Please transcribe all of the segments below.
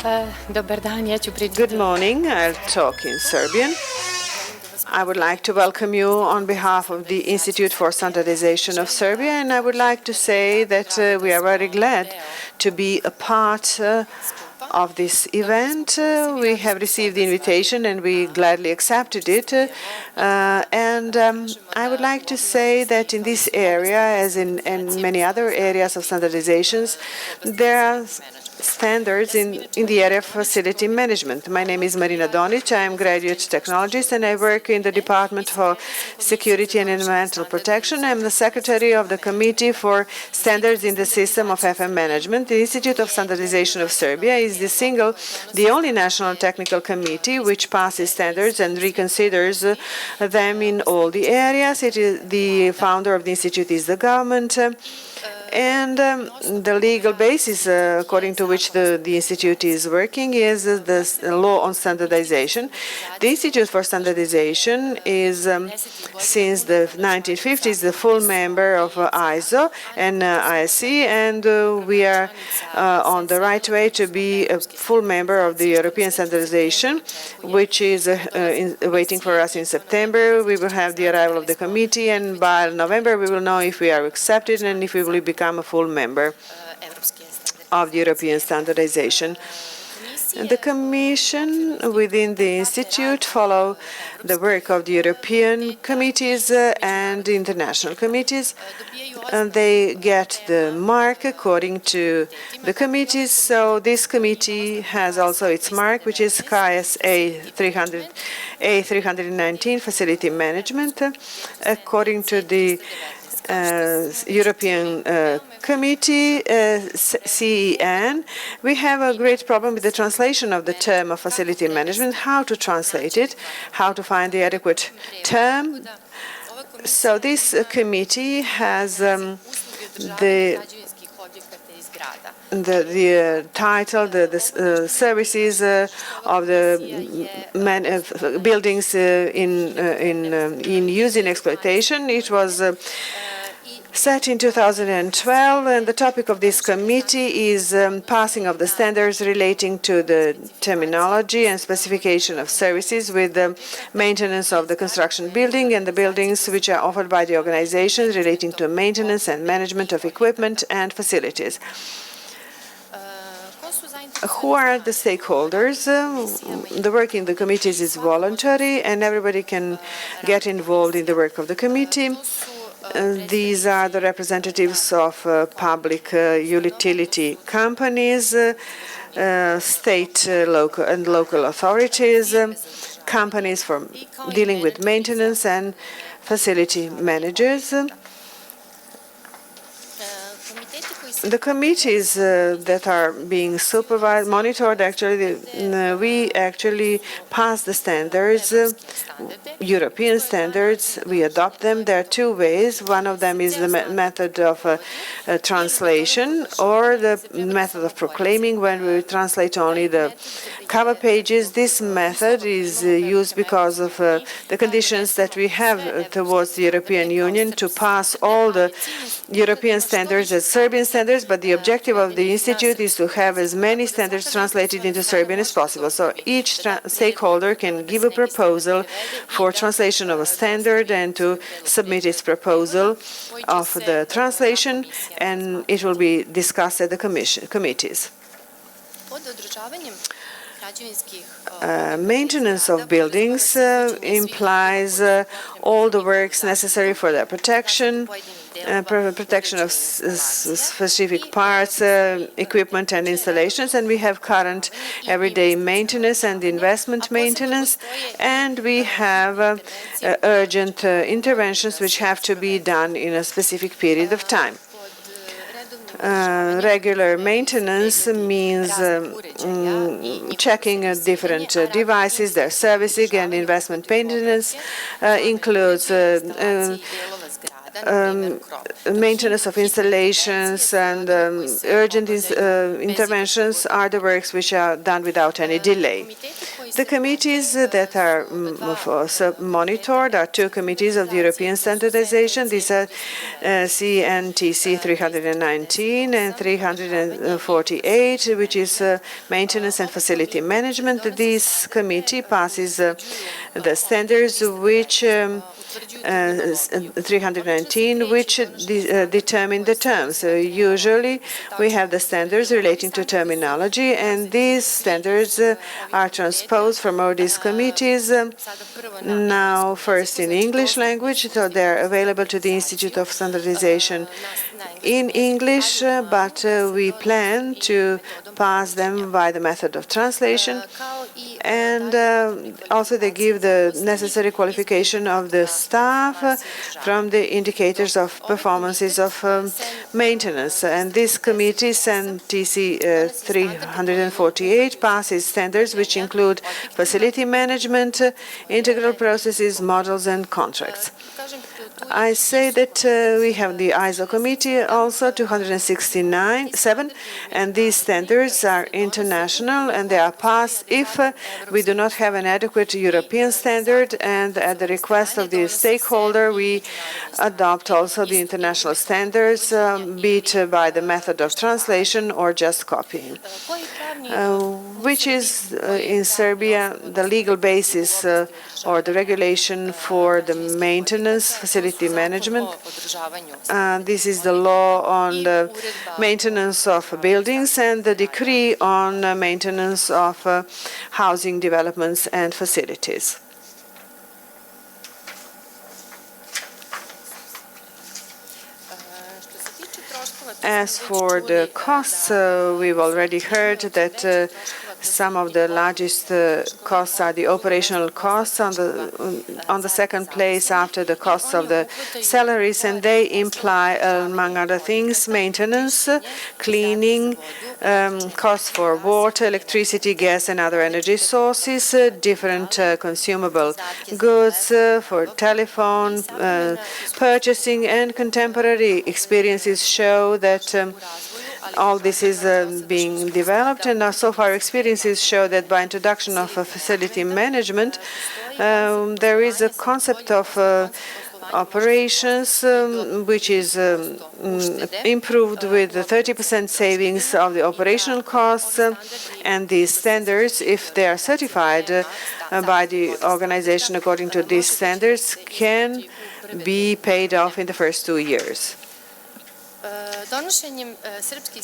Good morning. I'll talk in Serbian. I would like to welcome you on behalf of the Institute for Standardization of Serbia, and I would like to say that we are very glad to be a part of this event. We have received the invitation and we gladly accepted it. I would like to say that in this area, as in many other areas of standardizations, there are standards in the area of facility management. My name is Marina Donic. I am a graduate technologist and I work in the Department for Security and Environmental Protection. I am the secretary of the Committee for Standards in the System of FM Management. The Institute of Standardization of Serbia is the only national technical committee which passes standards and reconsiders them in all the areas. It is the founder of the institute is the government. And the legal basis according to which the institute is working is the law on standardization. The Institute for Standardization is, since the 1950s, the full member of ISO and ISC, and we are on the right way to be a full member of the European standardization, which is waiting for us in September. We will have the arrival of the committee, and by November we will know if we are accepted and if we will become a full member of the European standardization. And the Commission within the Institute follow the work of the European committees and international committees. And they get the mark according to the committees. So this committee has also its mark, which is KSA 319, Facility Management, according to the European Committee, CEN. We have a great problem with the translation of the term of facility management, how to translate it, how to find the adequate term. So this committee has the title, the services of the buildings in use in exploitation. It was set in 2012, and the topic of this committee is passing of the standards relating to the terminology and specification of services with the maintenance of the construction building and the buildings which are offered by the organizations relating to maintenance and management of equipment and facilities. Who are the stakeholders? The work in the committees is voluntary and everybody can get involved in the work of the committee. These are the representatives of public utility companies, state, local authorities, companies for dealing with maintenance, and facility managers. The committees that are being supervised, monitored, actually, we actually pass the standards, European standards. We adopt them. There are two ways. One of them is the method of translation, or the method of proclaiming, when we translate only the cover pages. This method is used because of the conditions that we have towards the European Union to pass all the European standards as Serbian standards, but the objective of the Institute is to have as many standards translated into Serbian as possible. So each stakeholder can give a proposal for translation of a standard and to submit its proposal of the translation, and it will be discussed at the committees. Maintenance of buildings implies all the works necessary for their protection, protection of specific parts, equipment and installations, and we have current everyday maintenance and investment maintenance, and we have urgent interventions which have to be done in a specific period of time. Regular maintenance means checking different devices, their servicing, and investment maintenance includes maintenance of installations, and urgent interventions are the works which are done without any delay. The committees that are monitored are two committees of the European standardization. These are CNTC 319 and 348, which is maintenance and facility management. This committee passes the standards which 319, which determine the terms. Usually, we have the standards relating to terminology, and these standards are transposed from all these committees. Now, first in English language, so they're available to the Institute of Standardization in English, but we plan to pass them by the method of translation, and also they give the necessary qualification of the staff from the indicators of performances of maintenance. And this committee, CNTC 348, passes standards which include facility management, integral processes, models, and contracts. I say that we have the ISO committee also 267, and these standards are international and they are passed if we do not have an adequate European standard, and at the request of the stakeholder we adopt also the international standards, be it by the method of translation or just copying, which is in Serbia the legal basis or the regulation for the maintenance facility management. This is the law on the maintenance of buildings and the decree on maintenance of housing developments and facilities. As for the costs, we've already heard that some of the largest costs are the operational costs on the second place after the costs of the salaries, and they imply, among other things, maintenance, cleaning, costs for water, electricity, gas, and other energy sources, different consumable goods for telephone, purchasing, and contemporary experiences show that all this is being developed, and so far experiences show that by introduction of facility management, there is a concept of operations which is improved with the 30% savings of the operational costs, and these standards, if they are certified by the organization according to these standards, can be paid off in the first 2 years.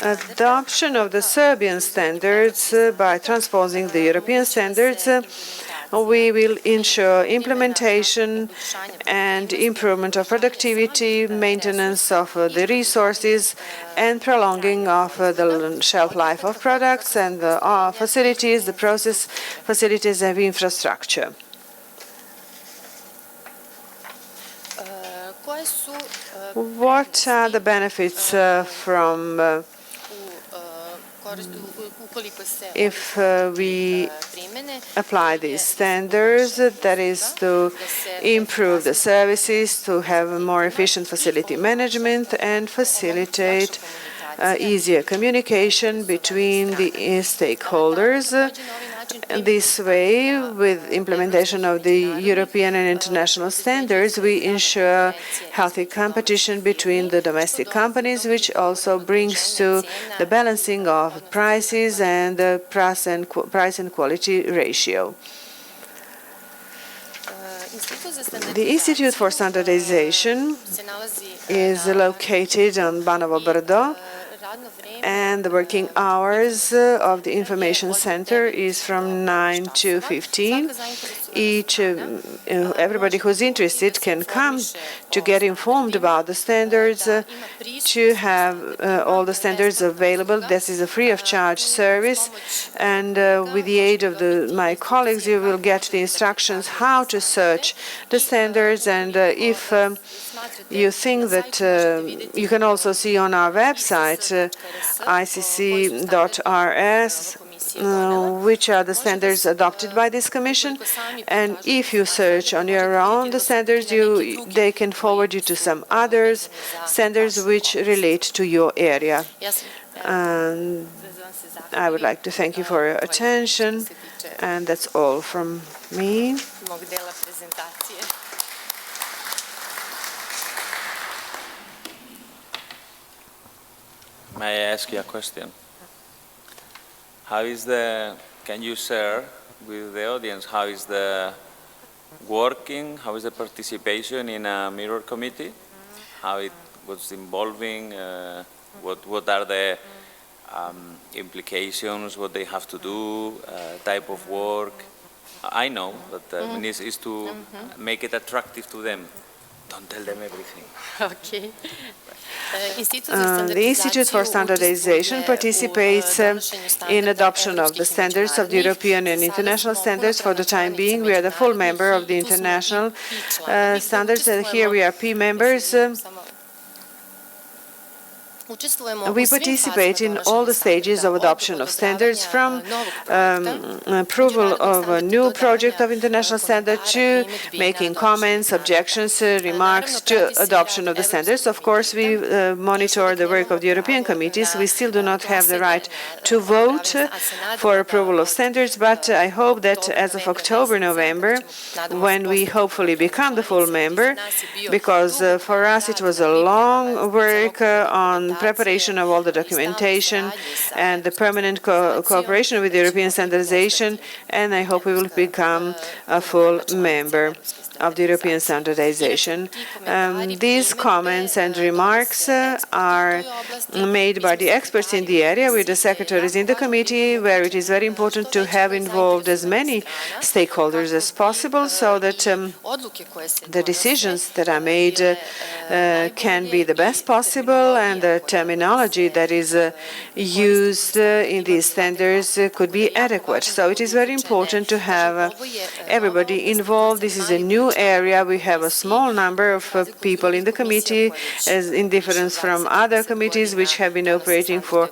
Adoption of the Serbian standards by transposing the European standards, we will ensure implementation and improvement of productivity, maintenance of the resources, and prolonging of the shelf life of products and the facilities, the process facilities, and infrastructure. What are the benefits from if we apply these standards? That is to improve the services, to have a more efficient facility management, and facilitate easier communication between the stakeholders. This way, with implementation of the European and international standards, we ensure healthy competition between the domestic companies, which also brings to the balancing of prices and the price and quality ratio. The Institute for Standardization is located on Banovo Brdo, and the working hours of the information center is from 9 to 15. Everybody who's interested can come to get informed about the standards, to have all the standards available. This is a free of charge service, and with the aid of my colleagues, you will get the instructions how to search the standards. And if you think that you can also see on our website, icc.rs, which are the standards adopted by this commission, and if you search on your own the standards, they can forward you to some others standards which relate to your area. And I would like to thank you for your attention, and that's all from me. May I ask you a question? Can you share with the audience how is the working, how is the participation in a mirror committee? How it was involving, what are the implications, what they have to do, type of work? I know, but is to make it attractive to them. Don't tell them everything. Okay. The Institute for Standardization participates in adoption of the standards of the European and international standards. For the time being, we are the full member of the international standards, and here we are P members. We participate in all the stages of adoption of standards, from approval of a new project of international standard to making comments, objections, remarks, to adoption of the standards. Of course, we monitor the work of the European committees. We still do not have the right to vote for approval of standards, but I hope that as of October, November, when we hopefully become the full member, because for us it was a long work on preparation of all the documentation and the permanent cooperation with European standardization, and I hope we will become a full member of the European standardization. These comments and remarks are made by the experts in the area, with the secretaries in the committee, where it is very important to have involved as many stakeholders as possible, so that the decisions that are made can be the best possible, and the terminology that is used in these standards could be adequate. So it is very important to have everybody involved. This is a new area. We have a small number of people in the committee, as in difference from other committees which have been operating for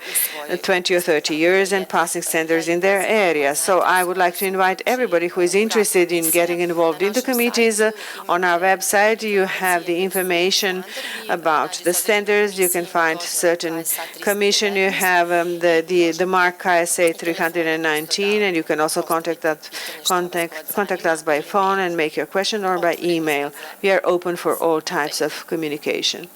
20 or 30 years and passing standards in their area. So I would like to invite everybody who is interested in getting involved in the committees. On our website, you have the information about the standards. You can find certain commission. You have the mark ISA 319, and you can also contact us by phone and make your question, or by email. We are open for all types of communication.